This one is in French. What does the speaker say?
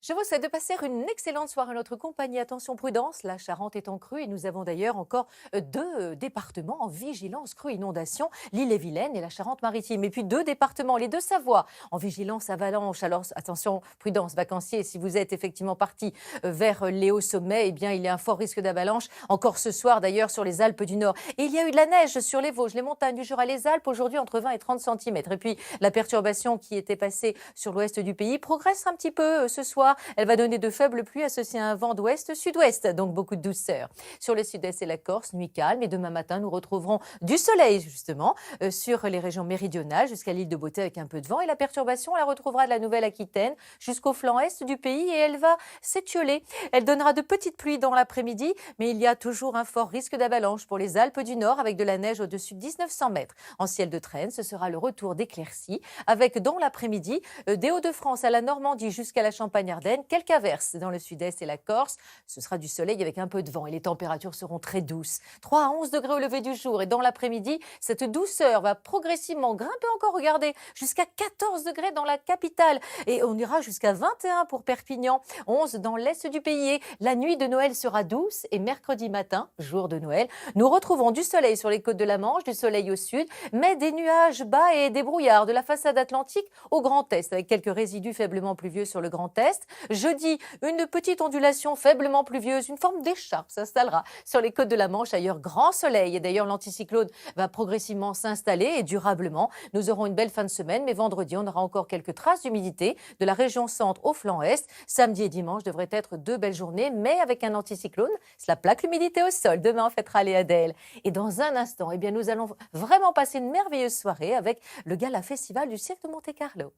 Je vous souhaite de passer une excellente soirée en notre compagnie. Attention prudence, la Charente est en crue et nous avons d'ailleurs encore deux départements en vigilance crue inondation, l'Ille-et-Vilaine et la Charente-Maritime. Et puis deux départements, les deux Savoie, en vigilance avalanche. Alors attention prudence vacanciers, si vous êtes effectivement parti vers les hauts sommets, eh bien il y a un fort risque d'avalanche encore ce soir d'ailleurs sur les Alpes du Nord. Et il y a eu de la neige sur les Vosges, les montagnes du Jura, les Alpes aujourd'hui entre 20 et 30 cm. Et puis la perturbation qui était passée sur l'ouest du pays progresse un petit peu ce soir. Elle va donner de faibles pluies associées à un vent d'ouest-sud-ouest, donc beaucoup de douceur. Sur le sud-est et la Corse, nuit calme. Et demain matin, nous retrouverons du soleil, justement, sur les régions méridionales jusqu'à l'île de Beauté avec un peu de vent. Et la perturbation, elle retrouvera de la Nouvelle-Aquitaine jusqu'au flanc est du pays et elle va s'étioler. Elle donnera de petites pluies dans l'après-midi, mais il y a toujours un fort risque d'avalanche pour les Alpes du Nord avec de la neige au-dessus de 1900 mètres. En ciel de traîne, ce sera le retour d'éclaircies avec dans l'après-midi des Hauts-de-France à la Normandie jusqu'à la Champagne-Ardenne, quelques averses dans le sud-est et la Corse. Ce sera du soleil avec un peu de vent et les températures seront très douces. 3 à 11 degrés au lever du jour et dans l'après-midi, cette douceur va progressivement grimper encore, regardez, jusqu'à 14 degrés dans la capitale et on ira jusqu'à 21 pour Perpignan, 11 dans l'est du pays. Et la nuit de Noël sera douce et mercredi matin, jour de Noël, nous retrouvons du soleil sur les côtes de la Manche, du soleil au sud, mais des nuages bas et des brouillards de la façade atlantique au Grand Est avec quelques résidus faiblement pluvieux sur le Grand Est. Jeudi, une petite ondulation faiblement pluvieuse, une forme d'écharpe s'installera sur les côtes de la Manche. Ailleurs, grand soleil. Et d'ailleurs, l'anticyclone va progressivement s'installer et durablement. Nous aurons une belle fin de semaine, mais vendredi, on aura encore quelques traces d'humidité de la région centre au flanc est. Samedi et dimanche devraient être deux belles journées, mais avec un anticyclone, cela plaque l'humidité au sol. Demain, on fêtera les Adèles. Et dans un instant, eh bien, nous allons vraiment passer une merveilleuse soirée avec le gala festival du Cirque de Monte-Carlo.